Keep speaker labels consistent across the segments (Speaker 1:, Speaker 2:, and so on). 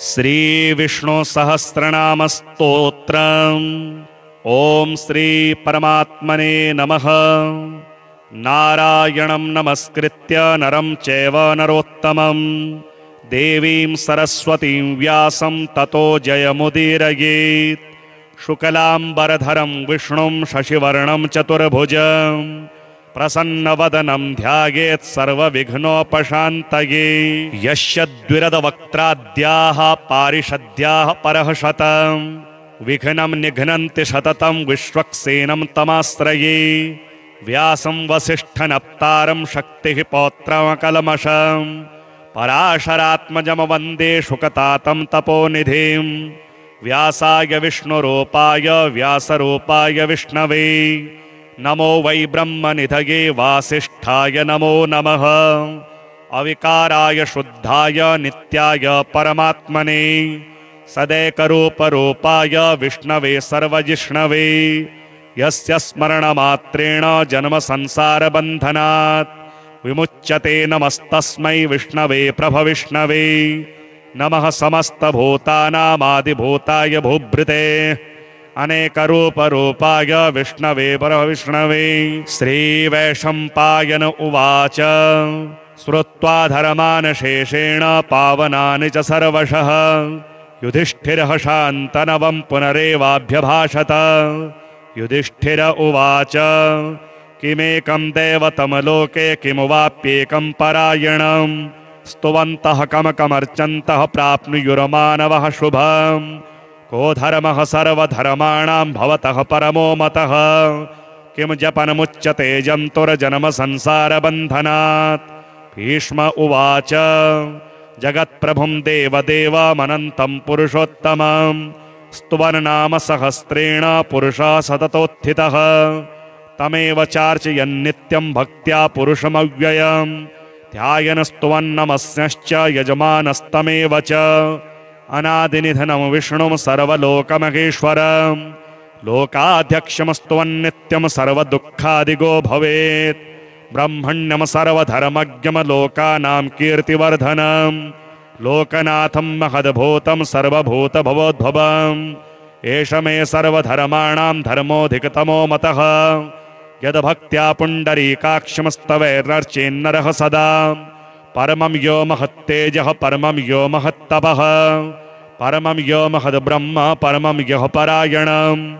Speaker 1: श्री विष्णु सहस्रनाम स्तोत्रम्। ओम श्री परमात्मने नमः। नारायणं नमस्कृत्य नरं चैव नरोत्तमं देवीं सरस्वतीं व्यासं ततो जयमुदीरयेत्। शुक्लांबरधरं विष्णुं शशिवर्णं चतुर्भुजं प्रसन्नवदनं ध्यायेत् सर्वविघ्नोपशान्तये। यस्य द्विरदवक्त्राद्याः पारिषद्याः परःशतं विघ्नं निघ्नन्ति सततं विश्वक्सेनं तमाश्रये। व्यासं वसिष्ठनप्तारं शक्तिः पौत्रमकल्मषं पराशरात्मजं वन्दे शुकतातं तपोनिधिं। व्यासाय विष्णुरूपाय व्यासरूपाय विष्णवे नमो वै ब्रह्मनिधये वासिष्ठाय नमो नमः। अविकाराय शुद्धाय नित्याय परमात्मने सदैकरूपरूपाय विष्णवे सर्वजिष्णवे। यस्य स्मरणमात्रेण जन्म संसारबन्धनात् विमुच्यते नमस्तस्मै विष्णवे प्रभविष्णवे। नमः समस्तभूतानामादिभूताय भूभृते अनेकरूपरूपाय विष्णवे परविष्णवे। श्रीवैशम्पायन उवाच श्रुत्वा धर्मान् शेषेण पावनानि च सर्वशः युधिष्ठिरः शान्तनवं पुनरेवाभ्यभाषत। युधिष्ठिर उवाच किमेकं दैवतमलोके किमुवाप्येकं परायणं स्तुवन्तः कमकमर्चन्तः प्राप्नुयुर्मानवः शुभम्। को धर्मः सर्वधर्माणां भवतः परमो मतः किं जपनमुच्यते जन्तुर्जन्म संसारबन्धनात्। भीष्म उवाच जगत्प्रभुं देवदेवमनन्तं पुरुषोत्तमं स्तुवन्नाम सहस्रेण पुरुषः सततोत्थितः। तमेव चार्चयन्नित्यं भक्त्या पुरुषमव्ययं ध्यायन् स्तुवन्नमस्यश्च यजमानस्तमेव च। अनादिनिधनं विष्णुं सर्वलोकमहेश्वरं लोकाध्यक्षं स्तुवन्नित्यं सर्वदुःखादिगो भवेत्। ब्रह्मण्यं सर्वधर्मज्ञं लोकानां कीर्तिवर्धनं लोकनाथं महद्भूतं सर्वभूतभवोद्भवम्। एष मे सर्वधर्माणां धर्मोऽधिकतमो मतः यद्भक्त्या पुण्डरीकाक्षं स्तवैर्नर्चेन्नरः सदा। परमं यो महत्तेजः परमं यो महत्तपः परमं यो महद्ब्रह्म परमं यः परायणं।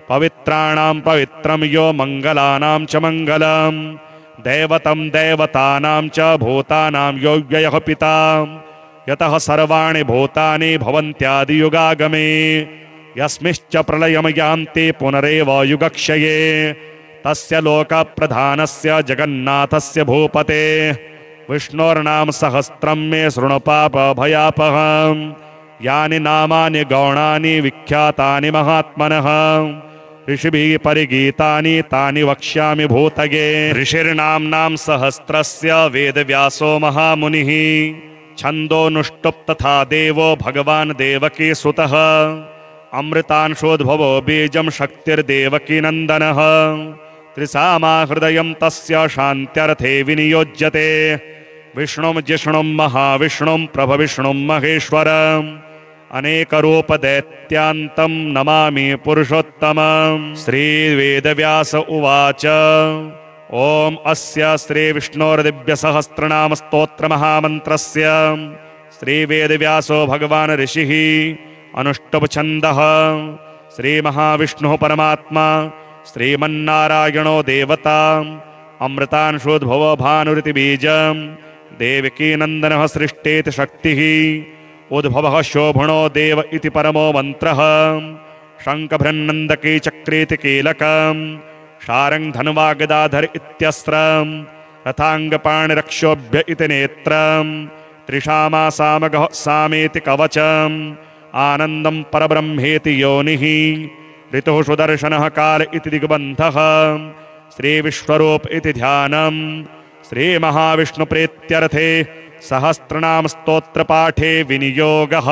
Speaker 1: पवित्राणां पवित्रं यो मङ्गलानां च मङ्गलं दैवतं दैवतानां च भूतानां यो व्ययः पिता। यतः सर्वाणि भूतानि भवन्त्यादियुगागमे यस्मिश्च प्रलयं यान्ति पुनरेव युगक्षये। तस्य लोकप्रधानस्य जगन्नाथस्य भूपते विष्णोर्नाम सहस्रं मे शृणु पापभयापहम्। यानि नामानि गौणानि विख्यातानि महात्मनः ऋषिभिः परिगीतानि तानि वक्ष्यामि भूतये। ऋषिर्नाम्नां सहस्रस्य वेदव्यासो महामुनिः छन्दोनुष्टुप् तथा देवो भगवान् देवकी सुतः। अमृतांशोद्भवो बीजं शक्तिर्देवकी नन्दनः त्रिसामा हृदयं तस्य शान्त्यर्थे विनियोज्यते। विष्णुं जिष्णुं महाविष्णुं प्रभविष्णुं महेश्वरम् अनेकरूपदैत्यान्तं नमामि पुरुषोत्तमम्। श्रीवेदव्यास उवाच ओम अस्य श्रीविष्णोर्दिव्यसहस्रनाम स्तोत्रमहामन्त्रस्य श्रीवेदव्यासो भगवान् ऋषिः अनुष्टुप्-छन्दः। श्रीमहाविष्णुः परमात्मा श्रीमन्नारायणो देवता अमृतांशोद्भवो भानुरिति बीजं देवकीनन्दनः सृष्टेति शक्तिः उद्भवः शोभनो देव इति परमो मन्त्रः। शङ्खभृन्नन्दकी चक्रेति कीलकम् शारङ्ग धन्वागदाधर इत्यस्त्रम् रथाङ्गपाणिरक्षोभ्य इति नेत्रम् त्रिशामा सामगः सामेति कवचम् आनन्दं परब्रह्मेति योनिः ऋतुः सुदर्शनः काल इति दिग्बन्धः श्रीविश्वरूप इति ध्यानम्। श्रीमहाविष्णुप्रीत्यर्थे सहस्रनाम स्तोत्रपाठे विनियोगः।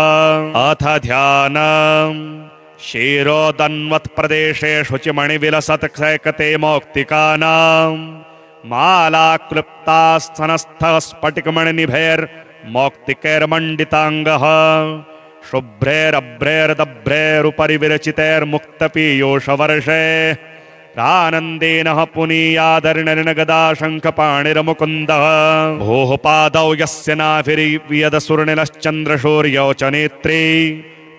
Speaker 1: अथ ध्यानम्। क्षीरोदन्वत्प्रदेशे शुचिमणिविलसत्क्षैकते मौक्तिकानां मालाक्लृप्तास्तनस्थः स्फटिकमणिनिभैर्मौक्तिकैर्मण्डिताङ्गः शुभ्रैरभ्रैर्दभ्रैरुपरि विरचितैर्मुक्तपीयूषवर्षे आनन्देन पुनीयादर्णर्णगदा शङ्खपाणिर्मुकुन्दः भोः पादौ यस्य नाभिर्वियदसुर्निलश्चन्द्रशौर्यौ च नेत्रे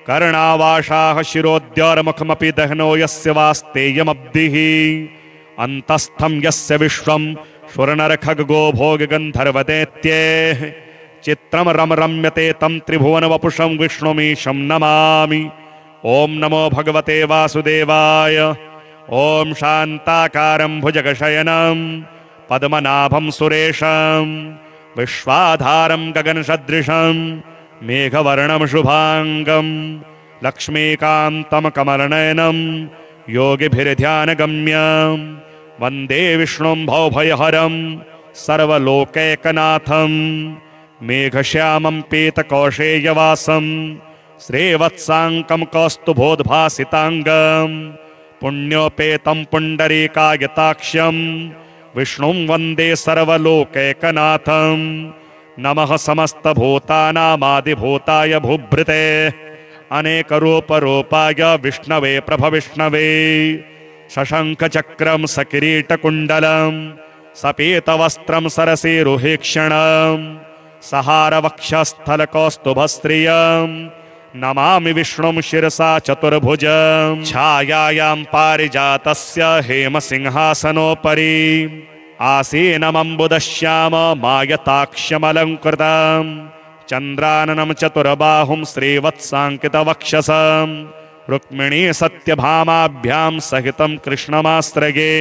Speaker 1: कर्णावाशाः शिरोद्यौर्मुखमपि दह्नो यस्य वास्तेयमब्धिः अन्तस्थं यस्य विश्वं शुरनरखगो भोगगन्धर्वदैत्ये चित्रं रमरम्यते तं त्रिभुवनवपुषं विष्णुमीशं नमामि। ॐ नमो भगवते वासुदेवाय। ॐ शान्ताकारं भुजगशयनं पद्मनाभं सुरेशं विश्वाधारं गगनसदृशं मेघवर्णं शुभांगं लक्ष्मीकान्तं कमलनयनं योगिभिर्ध्यानगम्यं वन्दे विष्णुं भवभयहरं सर्वलोकैकनाथं मेघश्यामं पीतकौशेयवासं श्रीवत्साङ्कं कौस्तुभोद्भासिताङ्गं पुण्योपेतं पुण्डरीकायताक्ष्यं विष्णुं वन्दे सर्वलोकैकनाथं। नमः समस्तभूतानामादिभूताय भूभृते अनेकरूपरूपाय विष्णवे प्रभविष्णवे शशङ्खचक्रं सकिरीटकुण्डलं सपीतवस्त्रं सरसीरुहीक्षणं सहारवक्षस्थलकौस्तुभस्त्रियं नमामि विष्णुं शिरसा चतुर्भुजं छायायां पारिजातस्य हेमसिंहासनोपरि आसीनमम्बुदश्याममायताक्ष्यमलङ्कृतं चन्द्राननं चतुर्बाहुं श्रीवत्साङ्कितवक्षसं रुक्मिणी सत्यभामाभ्यां सहितं कृष्णमाश्रये।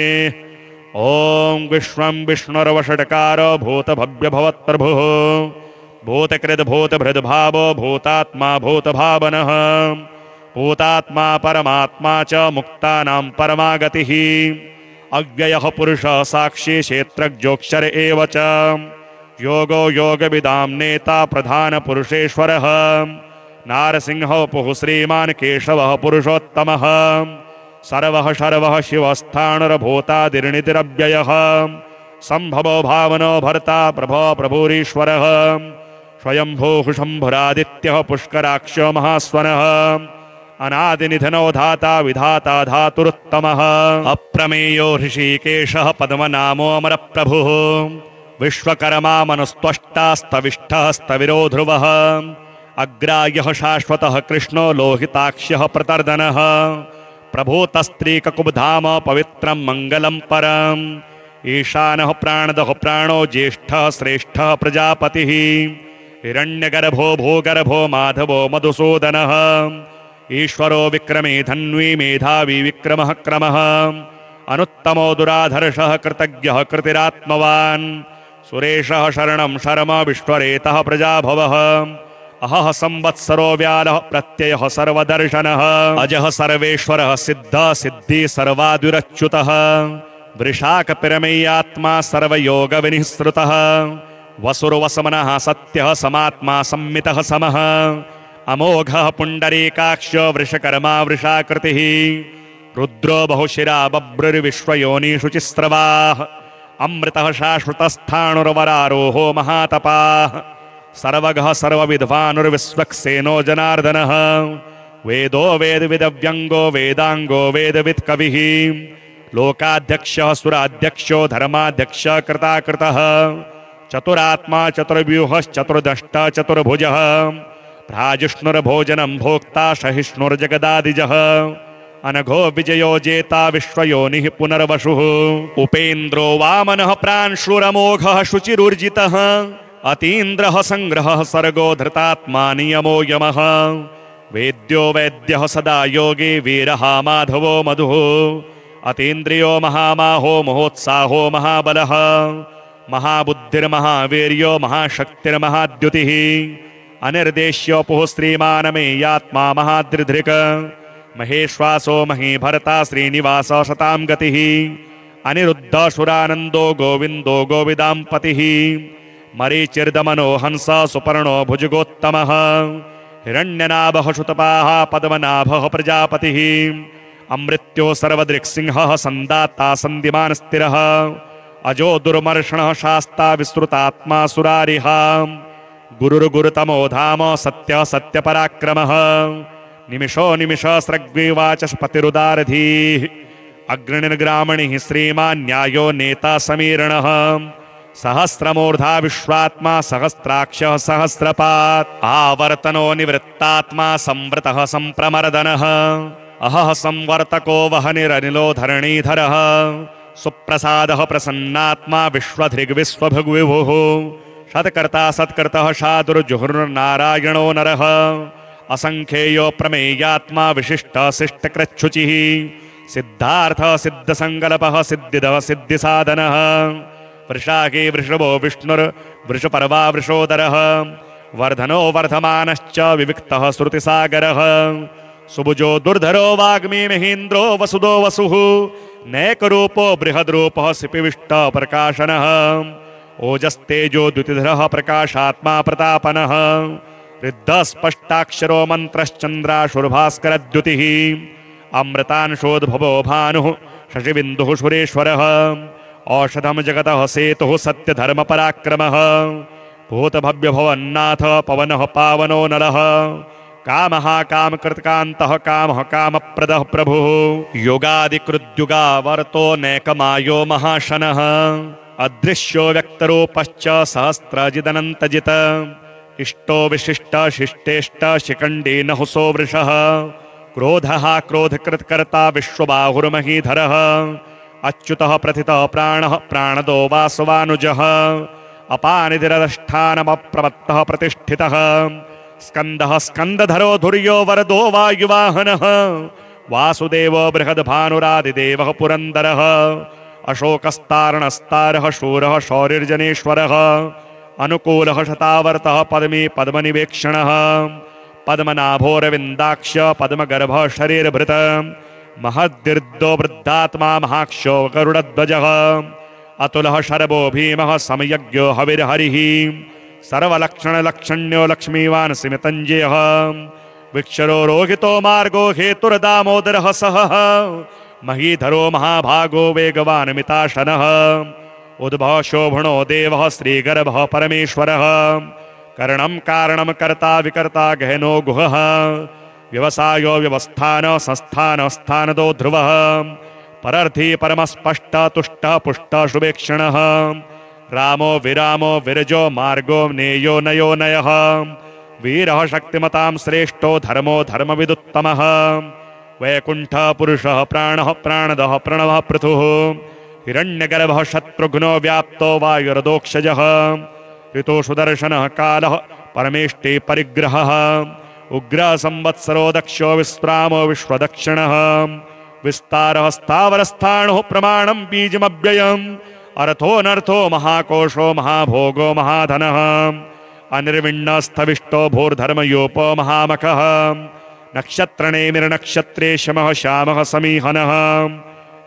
Speaker 1: ॐ विश्वं विष्णुर्वषट्कारो भूतभव्यभवत्प्रभुः भूतकृद्भूतभृद्भावो भूतात्मा भूतभावनः भूतात्मा परमात्मा च मुक्तानां परमागतिः अव्ययः पुरुषः साक्षी क्षेत्रज्ञोऽक्षर एव च योगो योगविदां नेता प्रधानपुरुषेश्वरः नारसिंहो पुः श्रीमान् केशवः पुरुषोत्तमः सर्वः शर्वः शिवस्थाणुर्भूतादिर्निधिरव्ययः सम्भवो भावनो भर्ता प्रभो प्रभुरीश्वरः स्वयंभूः शम्भुरादित्यः पुष्कराक्षो महास्वनः अनादिनिधनो धाता विधाता धातुरुत्तमः अप्रमेयो ऋषिकेशः पद्मनामो अमरप्रभुः विश्वकर्मा मनुस्त्वष्टा स्तविष्ठः स्तविरो ध्रुवः अग्राह्यः शाश्वतः कृष्णो लोहिताक्ष्यः प्रतर्दनः प्रभूतस्त्रीककुब्धाम पवित्रं मङ्गलं परम् ईशानः प्राणदः प्राणो ज्येष्ठः श्रेष्ठः प्रजापतिः हिरण्यगर्भो भूगर्भो माधवो मधुसूदनः ईश्वरो विक्रमे धन्वी मेधावी विक्रमः क्रमः अनुत्तमो दुराधर्षः कृतज्ञः कृतिरात्मवान् सुरेशः शरणं शर्म विश्वरेतः प्रजाभवः अहः संवत्सरो व्यालः प्रत्ययः सर्वदर्शनः अजः सर्वेश्वरः सिद्धः सिद्धि सर्वाद्विरच्युतः वृषाकपिरमेयात्मा सर्वयोगविनिःसृतः वसुर्वसमनः सत्यः समात्मा सम्मितः समः अमोघः पुण्डरीकाक्षो वृषकर्मा वृषाकृतिः रुद्रो बहुशिरा बभ्रुर्विश्वयोनिषु चिस्रवाः अमृतः शाश्वतस्थाणुर्वरारोहो महातपाः सर्वगः सर्वविद्वानुर्विश्वक्सेनो जनार्दनः वेदो वेदविदव्यङ्गो वेदाङ्गो वेदवित्कविः लोकाध्यक्षः सुराध्यक्षो धर्माध्यक्षः कृताकृतः चतुरात्मा चतुर्व्यूहश्चतुर्दष्टा चतुर्भुजः भ्राजिष्णुर्भोजनं भोक्ता सहिष्णुर्जगदादिजः अनघो विजयो जेता विश्वयोनिः पुनर्वसुः उपेन्द्रो वामनः प्रांशुरमोघः शुचिरुर्जितः अतीन्द्रः संग्रहः सर्गो धृतात्मा नियमो यमः वेद्यो वैद्यः सदा योगी वीरः माधवो मधुः अतीन्द्रियो महामाहो महोत्साहो महाबलः महाबुद्धिर्महावीर्यो महाशक्तिर्महाद्युतिः अनिर्देश्योपुः श्रीमानमेयात्मा महाद्रिधृक् महेश्वासो महीभरता श्रीनिवासो शतां गतिः अनिरुद्धशुरानन्दो गोविन्दो गोविदाम्पतिः मरीचिर्दमनो हंस सुपर्णो भुजगोत्तमः हिरण्यनाभः शुतपाः पद्मनाभः प्रजापतिः अमृत्यो सर्वदृक्सिंहः सन्दाता सन्दिमान् स्थिरः अजो दुर्मर्षणः शास्ता विस्तृतात्मा सुरारिः गुरुर्गुरुतमो धाम सत्य सत्यपराक्रमः निमिषो निमिष स्रग्विवाचस्पतिरुदारधीः अग्रणिर्ग्रामणिः श्रीमान् न्यायो नेता समीरणः सहस्रमूर्धा विश्वात्मा सहस्राक्षः सहस्रपात् आवर्तनो निवृत्तात्मा संवृतः संप्रमर्दनः अहः संवर्तको वहनिरनिलो धरणीधरः सुप्रसादः प्रसन्नात्मा विश्वधृग्विश्वभुग्विभुः सत्कर्ता सत्कृतः शादुर्जुहुर्नारायणो नरः असंख्येयो प्रमेयात्मा विशिष्ट शिष्टकृच्छुचिः सिद्धार्थ सिद्धसंकल्पः सिद्धिदः सिद्धिसाधनः वृषाके वृषभो विष्णुर्वृषपर्वा वृषोदरः वर्धनो वर्धमानश्च विविक्तः श्रुतिसागरः सुभुजो दुर्धरो वाग्मी महेन्द्रो वसुदो वसुः नैकरूपो बृहद्रूपः सिपिविष्ट प्रकाशनः ओजस्तेजो द्युतिधरः प्रकाशात्मा प्रतापनः रिद्धस्पष्टाक्षरो मन्त्रश्चन्द्राशुर्भास्करद्युतिः अमृतांशोद्भवो भानुः शशिबिन्दुः सुरेश्वरः औषधं जगतः सेतुः सत्यधर्मपराक्रमः भूतभव्यभवन्नाथ पवनः पावनो नरः कामः कामकृत्कान्तः कामः कामप्रदः प्रभुः योगादिकृद्युगावर्तो नैकमायो महाशनः अदृश्यो व्यक्तरूपश्च सहस्रजिदनन्तजित इष्टो विशिष्ट शिष्टेष्ट शिखण्डी नहुसो वृषः क्रोधः क्रोधकृत्कर्ता विश्वबाहुर्महीधरः अच्युतः प्रथितः प्राणः प्राणदो वासवानुजः अपानिधिरधिष्ठानमप्रवत्तः प्रतिष्ठितः स्कन्दः स्कन्दधरो धुर्यो वरदो वायुवाहनः वासुदेवो बृहद्भानुरादिदेवः पुरन्दरः अशोकस्तारणस्तारः शूरः शौरिर्जनेश्वरः अनुकूलः शतावर्तः पद्मी पद्मनिवेक्षणः पद्मनाभोरविन्दाक्ष पद्मगर्भः शरीरभृत महद्दीर्घो वृद्धात्मा महाक्षो गरुडध्वजः अतुलः शरभो भीमः समयज्ञो हविर्हरिः सर्वलक्षणलक्षण्यो लक्ष्मीवान् सिमितञ्जयः विक्षरो रोहितो मार्गो हेतुर्दामोदरः सहः महीधरो महाभागो वेगवान् मिताशनः उद्भव शोभनो देवः श्रीगर्भः परमेश्वरः करणं कारणं कर्ता विकर्ता गहनो गुहः व्यवसायो व्यवस्थान संस्थान स्थानदो ध्रुवः परर्थी परमस्पष्ट तुष्ट पुष्ट शुभेक्षणः रामो विरामो विरजो मार्गो नेयो नयो नयः वीरः शक्तिमतां श्रेष्ठो धर्मो धर्मविदुत्तमः वैकुण्ठ पुरुषः प्राणः प्राणदः प्रणवः पृथुः हिरण्यगर्भः शत्रुघ्नो व्याप्तो वायुरदोक्षजः ऋतो सुदर्शनः कालः परमेष्टि परिग्रहः उग्रः संवत्सरो दक्षो विस्रामो विश्वदक्षिणः विस्तारः स्थावरस्थाणुः प्रमाणं बीजमव्ययम् अर्थोऽनर्थो महाकोशो महाभोगो महाधनः अनिर्विण्णस्थविष्टो भूर्धर्मयोपो महामखः नक्षत्रनेमिर्नक्षत्रे शमः श्यामः समीहनः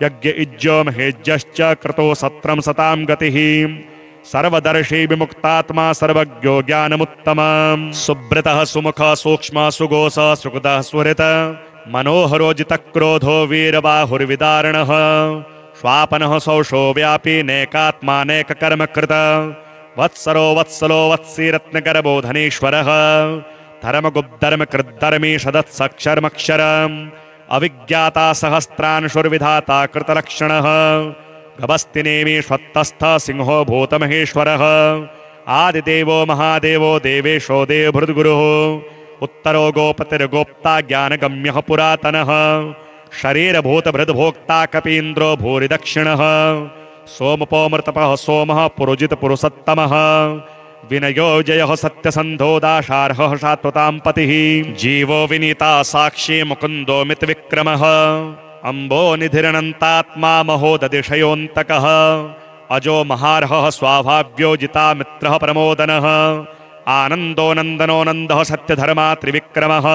Speaker 1: यज्ञ इज्जो महेज्यश्च क्रतो सत्रं सतां गतिः सर्वदर्शी विमुक्तात्मा सर्वज्ञो ज्ञानमुत्तमम् सुब्रतः सुमुखः सूक्ष्म सुगोस सुकृतः सुहृत मनोहरो जितक्रोधो वीरबाहुर्विदारणः स्वापनः सौषो व्यापी नैकात्मा नैककर्मकृत वत्सरो वत्सलो वत्सी रत्नगर्भो धनेश्वरः धर्मगुप्धर्मकृद्धर्मी सदत्सक्षरमक्षरम् अविज्ञाता सहस्रांशुर्विधाता कृतलक्षणः गभस्तिनेमि स्वत्तस्थ सिंहो भूतमहेश्वरः आदिदेवो महादेवो देवेशो देवभृद्गुरुः उत्तरो गोपतिर्गोप्ता ज्ञानगम्यः पुरातनः शरीरभूतभृद्भोक्ता कपीन्द्रो भूरिदक्षिणः सोमपोमृतपः सोमः पुरुजितपुरुषोत्तमः विनयो जयः सत्यसन्धो दाशार्हः शाश्वतां पतिः जीवो विनीता साक्षी मुकुन्दो मितविक्रमः अम्बो निधिरनन्तात्मा महोदधिशयोऽन्तकः अजो महार्हः स्वाभाव्यो जिता मित्रः प्रमोदनः आनन्दो नन्दनो नन्दः सत्यधर्मा त्रिविक्रमः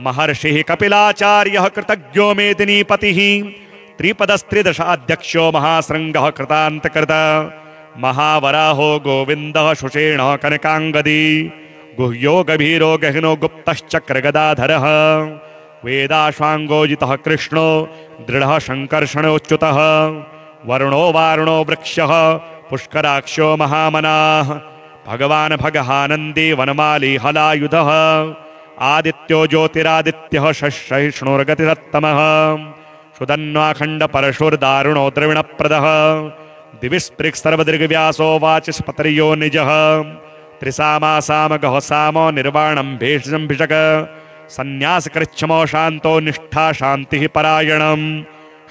Speaker 1: महर्षिः कपिलाचार्यः कृतज्ञो मेदिनीपतिः त्रिपदस्त्रिदशाध्यक्षो महाशृङ्गः कृतान्तकृत महावराहो गोविन्दः सुषेणः कनकाङ्गदी गुह्यो गभीरो गहनो गुप्तश्चक्रगदाधरः वेदाश्वाङ्गोजितः कृष्णो दृढः शङ्कर्षणोच्युतः वरुणो वारुणो वृक्षः पुष्कराक्षो महामनाः भगवान् भगहानन्दी वनमाली हलायुधः आदित्यो ज्योतिरादित्यः सहिष्णुर्गतिरत्तमः सुदन्वाखण्ड परशुर्दारुणो द्रविणप्रदः दिविस्पृक् सर्वदीर्घव्यासो वाचस्पतर्यो निजः त्रिसामासामगः सामो निर्वाणं भेषजं भिषक संन्यासकृच्छमो शान्तो निष्ठा शान्तिः परायणम्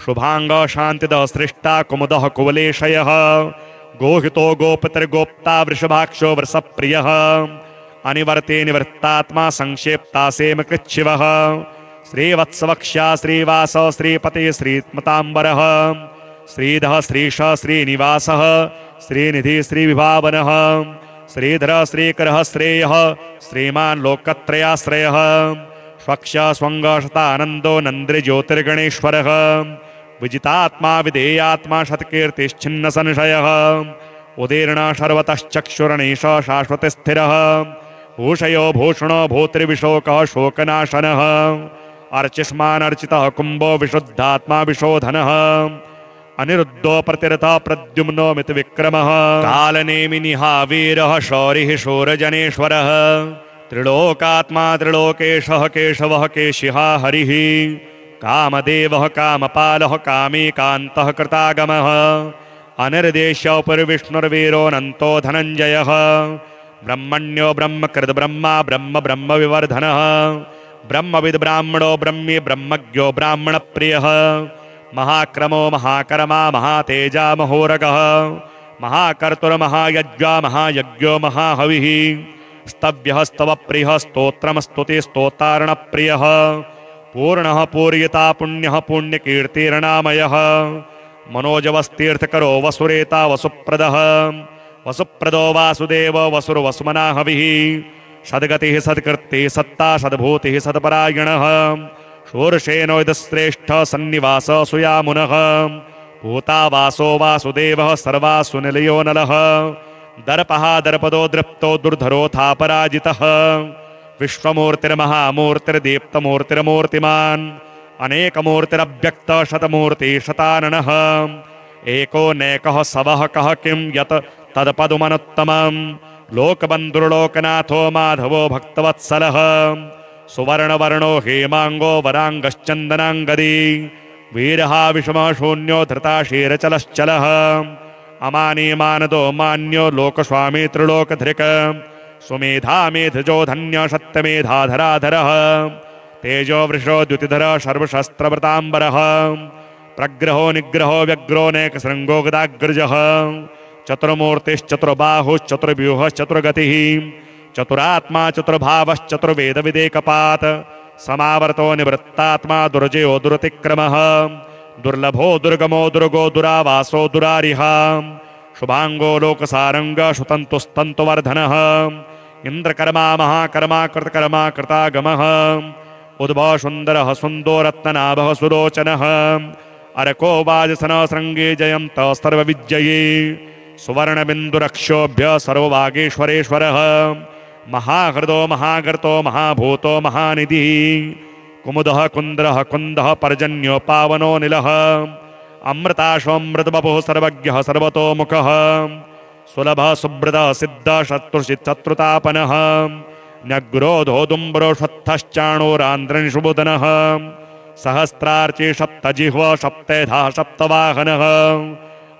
Speaker 1: शुभांग शांतिदः सृष्टा कुमुदः कुवलेशयः गोहितो गोपतिर्गोप्ता वृषभाक्षो वृषप्रियः अनिवर्ते निवृत्तात्मा संक्षेप्ता सेमकृच्छिवः श्रीवत्सवक्ष्या श्रीवास श्रीपति श्रीमतांबरः श्रीधः श्रीश श्रीनिवासः श्रीनिधि श्रीविभावनः श्रीधर श्रीकरः श्रेयः श्रीमान् लोकत्रयाश्रयः स्वक्ष स्वंग शतानंदो नंद्रि ज्योतिर्गणेश्वरः विजितात्मा विधेयात्मा शतकीर्तिश्छिन्न संशयः उदीर्ण शर्वतश्चक्षुरणीश शाश्वत स्थिरः भूषयो भूषणो भूत्रिविशोकः शोकनाशनः अर्चिष्मानर्चितः कुंभो विशुद्धात्मा विशोधनः अनिरुद्धो प्रतिरथः प्रद्युम्नो मितविक्रमः कालनेमिनिहा वीरः शौरिः शूरजनेश्वरः त्रिलोकात्मा त्रिलोकेशः केशवः केशिहा हरिः कामदेवः कामपालः कामीकान्तः कृतागमः अनिर्देश्यो पुरविष्णुर्वीरोऽनन्तो धनञ्जयः ब्रह्मण्यो ब्रह्मकृद् ब्रह्मा ब्रह्म ब्रह्मविवर्धनः ब्रह्मविद् ब्राह्मणो ब्रह्मी ब्रह्मज्ञो ब्राह्मणप्रियः महाक्रमो महाकर्मा महातेजा महोरगः महाकर्तुर्महायज्ञा महायज्ञो महाहविः स्तव्यः स्तवप्रियः स्तोत्रं स्तुति स्तोतारणप्रियः पूर्णः पूर्यता पुण्यः पुण्यकीर्तिर्नामयः मनोजवस्तीर्थकरो वसुरेता वसुप्रदः वसुप्रदो वासुदेव वसुर्वसुमना हविः सद्गतिः सत्कृतिः सत्ता सद्भूतिः सत्परायणः शूर्षेणो यदश्रेष्ठ सन्निवास सुयामुनः भूतावासो वासुदेवः सर्वासु निलयो नलः दर्पः दर्पदो दृप्तो दुर्धरोथा पराजितः विश्वमूर्तिर्महामूर्तिर्दीप्तमूर्तिर्मूर्तिमान् अनेकमूर्तिरव्यक्त शतमूर्ति शताननः एको नैकः सवः कः किं यत् तत्पदुमनुत्तमम् लोकबन्धुर्लोकनाथो माधवो भक्तवत्सलः सुवर्णवर्णो हेमांगो वरांगश्चन्दनांगदी वीरः विषमः शून्यो धृता शीरचलश्चलः अमानी मानदो मान्यो लोकस्वामी त्रिलोकधृक् सुमेधा मेधजो धन्य सत्यमेधाधराधरः तेजो वृषो द्युतिधर सर्वशस्त्रव्रतांबरः प्रग्रहो निग्रहो व्यग्रो नेकशृंगो गदाग्रजः चतुर्मूर्तिश्चतुर्बाहुश्चतुर्व्यूहश्चतुर्गतिः चतुरात्मा चतुर्भावश्चतुर्वेदविदेकपात् समावर्तो निवृत्तात्मा दुर्जयो दुरतिक्रमः दुर्लभो दुर्गमो दुर्गो दुरावासो दुरारिः शुभांगो लोकसारंग सुतंतुस्तंतुवर्धनः इंद्रकर्मा महाकर्मा कृतकर्मा कृतागमः उद्भव सुंदरः सुंदो रत्ननाभः सुलोचनः अरको वाजसन श्रृंगे जयंत सर्वविजयी सुवर्णबिंदुरक्षोभ्य सर्वभागेश्वरेश्वरः महाहृदो महागर्तो महाभूतो महानिधिः कुमुदः कुंद्रः कुंदः पर्जन्यो पावनो निलः अमृताशोऽमृतबपुः सर्वज्ञः सर्वतोमुखः सुलभः सुब्रतः सिद्धः शत्रुतापनः न्यग्रोधोदुम्बरो षत्थश्चाणोरान्द्रनिषुबुधनः सहस्रार्ची सप्तजिह्व सप्तेधा सप्तवाहनः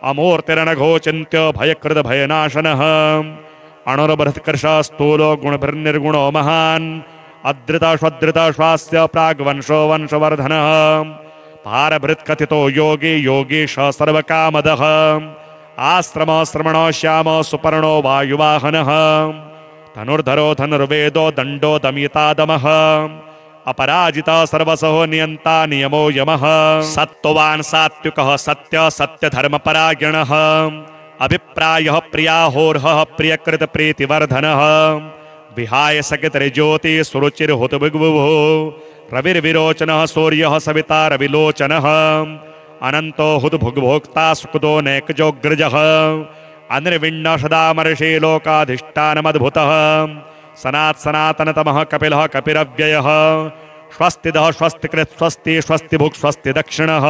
Speaker 1: अमूर्तिरनघोचिन्त्यो भयकृत भयनाशनः अणुर्बृहत्कर्ष स्थूलो गुणभिर्निर्गुणो महान् अधृतश्वधृत श्वास्य प्राग्वंशो वंशवर्धनः पारभृत्कथितो योगी योगीश सर्वकामदः आश्रम श्रमण श्याम सुपर्णो वायुवाहनः धनुर्धरो धनुर्वेदो दंडो दमितादमः अपराजिता सर्वसहो नियंता नियमो यमः सत्त्ववान् सात्विकः सत्य सत्यधर्मपरायणः अभिप्रायः प्रियाहोर्हः प्रियकृत प्रीतिवर्धनः विहाय सकितर्ज्योति सुरुचिर्हुतविग्वुः रविर्विरोचनः सूर्यः सविता रविलोचनः अनंतो हुतभुग्भोक्ता सुकृतो नैकजोग्रजः अनिर्विण्ण सदामर्षि लोकाधिष्ठानमद्भुतः सनातनतमः कपिलः कपिरव्ययः स्वस्तिदः स्वस्तिकृत् स्वस्ति स्वस्तिभुक् स्वस्ति दक्षिणः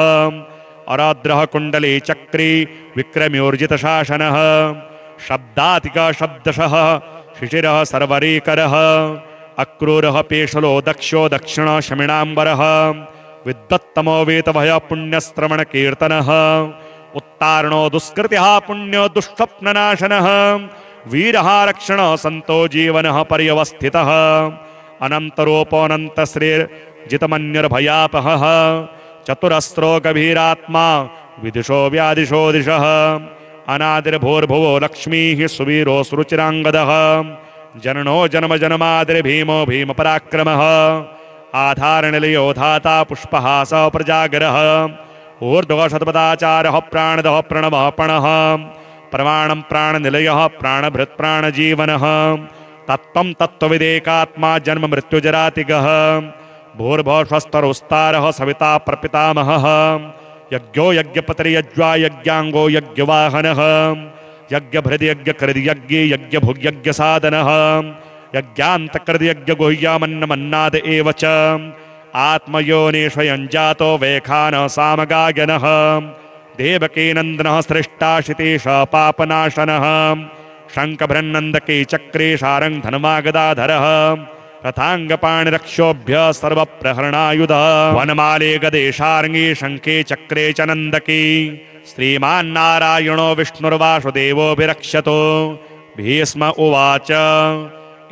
Speaker 1: अराद्रः कुण्डली चक्री विक्रम्योर्जितशासनः शब्दातिका शब्दशः शिशिरः सर्वरीकरः अक्रूरः पेशलो दक्षो दक्षिण शमिणाम्बरः विद्वत्तमो वेतभय पुण्यश्रवण कीर्तनः उत्तारणो दुष्कृतिः पुण्यो दुष्स्वप्ननाशनः वीरः रक्षण संतो जीवनः पर्यवस्थितः अनन्तरूपोऽनन्तश्रीर्जितमन्युर्भयापहः चतुरस्रो गभीरात्मा विदिशो व्यादिशो दिशः अनादिर्भूर्भुवो लक्ष्मीः सुवीरो सुरुचिराङ्गदः जननो जन्म जन्मादिर्भीमो भीमपराक्रमः आधारनिलयो धाता पुष्पहासः प्रजागरः ऊर्ध्वः शतपदाचारः प्राणदः प्रणवः पणः प्रमाणं प्राणनिलयः प्राणभृत् प्राणजीवनः तत्त्वं तत्त्वविदेकात्मा जन्म मृत्युजरातिगः भूर्भुवस्वस्तरुस्तारः सविता प्रपितामहः यज्ञो यज्ञपतिर्यज्वा यज्ञाङ्गो यज्ञवाहनः यज्ञभृद्यज्ञकृद्यज्ञे यज्ञभुग्यज्ञसाधनः यज्ञान्तकृद्यज्ञगुह्यमन्नमन्नाद एव च आत्मयोनिष्वयं जातो वैखानः सामगायनः देवकी नन्दनः सृष्टाशितेश पापनाशनः शङ्खभृन्नन्दके चक्रे शारङ्ग धर्मागदाधरः रथाङ्गपाणिरक्षोभ्य सर्वप्रहरणायुधः वनमाले गदे शार्ङ्गे शङ्खे चक्रे च नन्दकी श्रीमान्नारायणो विष्णुर्वासुदेवोऽभिरक्षतो भीष्म उवाच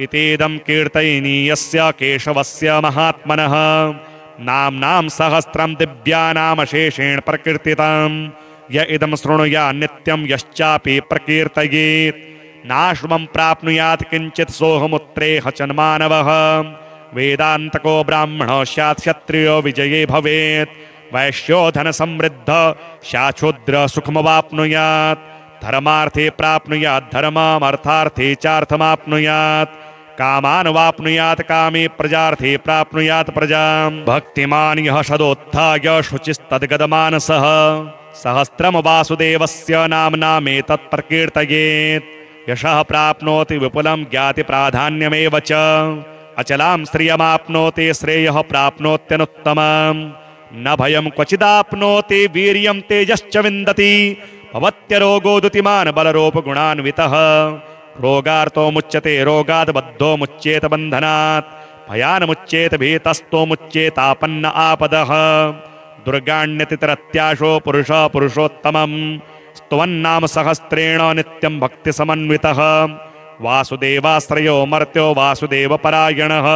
Speaker 1: इतीदं कीर्तयनीयस्य केशवस्य महात्मनः नाम्नां सहस्रं दिव्यानामशेषेण प्रकीर्तितं य इदं शृणुया नित्यं यश्चापि प्रकीर्तयेत् नाश्वं प्राप्नुयात् किञ्चित् सोऽहमुत्रेह च मानवः वेदान्तको ब्राह्मणो स्यात् क्षत्रियो विजये भवेत् वैश्यो धनसमृद्ध शाच्छूद्र सुखमवाप्नुयात् धर्मार्थे प्राप्नुयात् धर्ममर्थार्थे चार्थमाप्नुयात् कामानवाप्नुयात् कामे प्रजार्थे प्राप्नुयात् प्रजाम् भक्तिमान् यः सदोत्थाय शुचिस्तद्गदमानसः सहस्रम वासुदेवस्य नाम्नामेतत् प्रकीर्तयेत् यशः प्राप्नोति विपुलं ज्ञाति प्राधान्यमेव च अचलां श्रियमाप्नोति श्रेयः प्राप्नोत्यनुत्तमम् न भयं क्वचिदाप्नोति वीर्यं तेजश्च विन्दति भवत्यरोगोदुतिमान् बलरूपगुणान्वितः रोगार्तो मुच्यते रोगाद् बद्धो मुच्येत बन्धनात् भयान्मुच्येत भीतस्तो मुच्येतापन्न आपदः दुर्गाण्यतितरत्याशो पुरुषः पुरुषोत्तमम् स्तुवन्नाम सहस्रेण नित्यं भक्तिसमन्वितः वासुदेवाश्रयो मर्त्यो वासुदेवपरायणः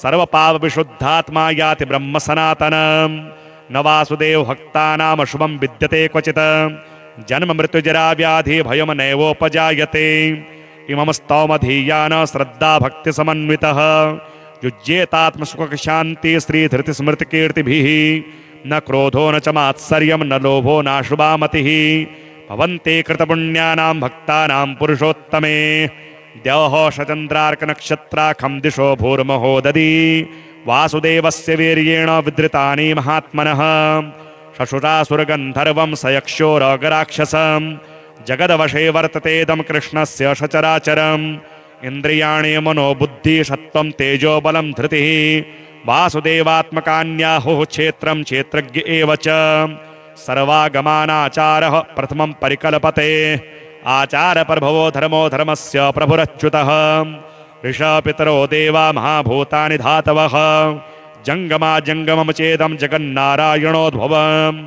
Speaker 1: सर्वपापविशुद्धात्मा याति ब्रह्म सनातनम् न वासुदेव भक्तानाम शुभं विद्यते क्वचित् जन्म मृत्युजरा व्याधि भयम नैवोपजायते इमं स्तौमधीयान श्रद्धा भक्तिसमन्वितः युज्येतात्मसुखशान्ति श्रीधृतिस्मृतिकीर्तिभिः न क्रोधो न च मात्सर्यं न लोभो नाशुभामतिः भवन्ते कृतपुण्यानां भक्तानां पुरुषोत्तमे द्यौः शचन्द्रार्कनक्षत्राखं दिशो भूर्महोदधी वासुदेवस्य वीर्येण विधृतानि महात्मनः शशुरासुरगन्धर्वं सयक्षो रागराक्षसं जगदवशे वर्ततेदं कृष्णस्य सचराचरम् इन्द्रियाणि मनोबुद्धि सत्त्वं तेजो बलं धृतिः वासुदेवात्मकान्याहुः क्षेत्रं क्षेत्रज्ञ एव च सर्वागमानाचारः प्रथमं परिकल्पते आचारप्रभवो धर्मो धर्मस्य प्रभुरच्युतः ऋषपितरो देवा महाभूतानि धातवः जंगमा जंगमम चेदं जगन्नारायणोद्भवम्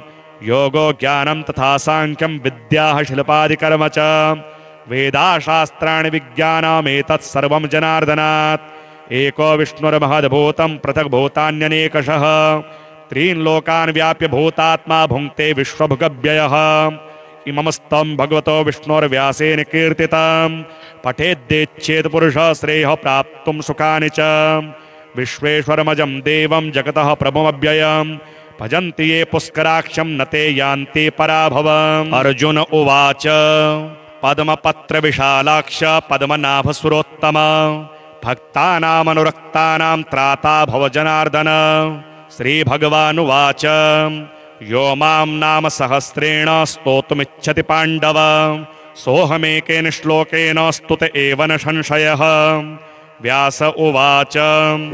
Speaker 1: योगो ज्ञानं तथा सांख्यं विद्या शिल्पादिकर्म च वेदाशास्त्राणि विज्ञानमेतत् सर्वं जनार्दनात् एको विष्णुर्महद्भूतं पृथग्भूतान्यनेकशः त्रीन् लोकान् व्याप्य भूतात्मा भुङ्क्ते विश्वभुगव्ययः इममस्तं भगवतो विष्णोर्व्यासेन कीर्तितं पठेद्येच्छेत् पुरुषः श्रेयः प्राप्तुं सुखानि च विश्वेश्वरमजं देवं जगतः प्रभुमव्ययं भजन्ति ये पुष्कराक्षं न ते यान्ति पराभवम् अर्जुन उवाच पद्मपत्रविशालाक्ष पद्मनाभसुरोत्तम भक्तानामनुरक्तानां त्राता भव जनार्दन श्रीभगवानुवाच यो मां नाम सहस्रेण स्तोतुमिच्छति पाण्डव सोऽहमेकेन श्लोकेन स्तुत एव न संशयः व्यास उवाच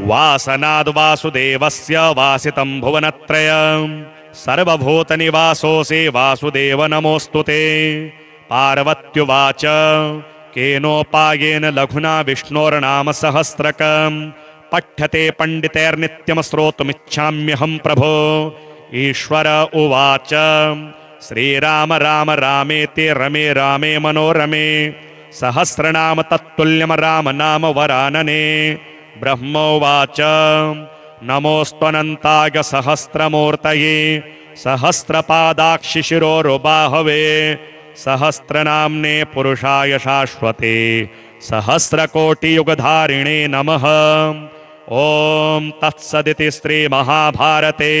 Speaker 1: वासनाद् वासुदेवस्य वासितं भुवनत्रयम् सर्वभूतनिवासोऽसि वासुदेव नमोऽस्तु ते पार्वत्युवाच केनोपायेन लघुना विष्णोर्नाम सहस्रकम् पठ्यते पण्डितैर्नित्यं श्रोतुमिच्छाम्यहं प्रभो। ईश्वर उवाच श्रीराम राम रामेति रमे रामे मनोरमे सहस्रनाम तत्तुल्यं राम नाम वरानने। ब्रह्मोवाच नमोऽस्त्वनन्ताय सहस्रमूर्तये सहस्रपादाक्षिशिरोरुबाहवे सहस्रनाम्ने पुरुषाय शाश्वते सहस्रकोटियुगधारिणे नमः। ॐ तत्सदिति श्रीमहाभारते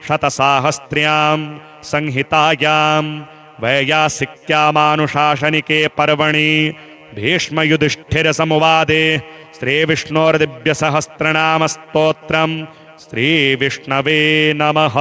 Speaker 1: शतसाहस्र्यां संहितायां वैयासिक्यामानुशासनिके पर्वणि भीष्मयुधिष्ठिरसंवादे श्रीविष्णोर्दिव्यसहस्रनामस्तोत्रम् श्रीविष्णवे नमः।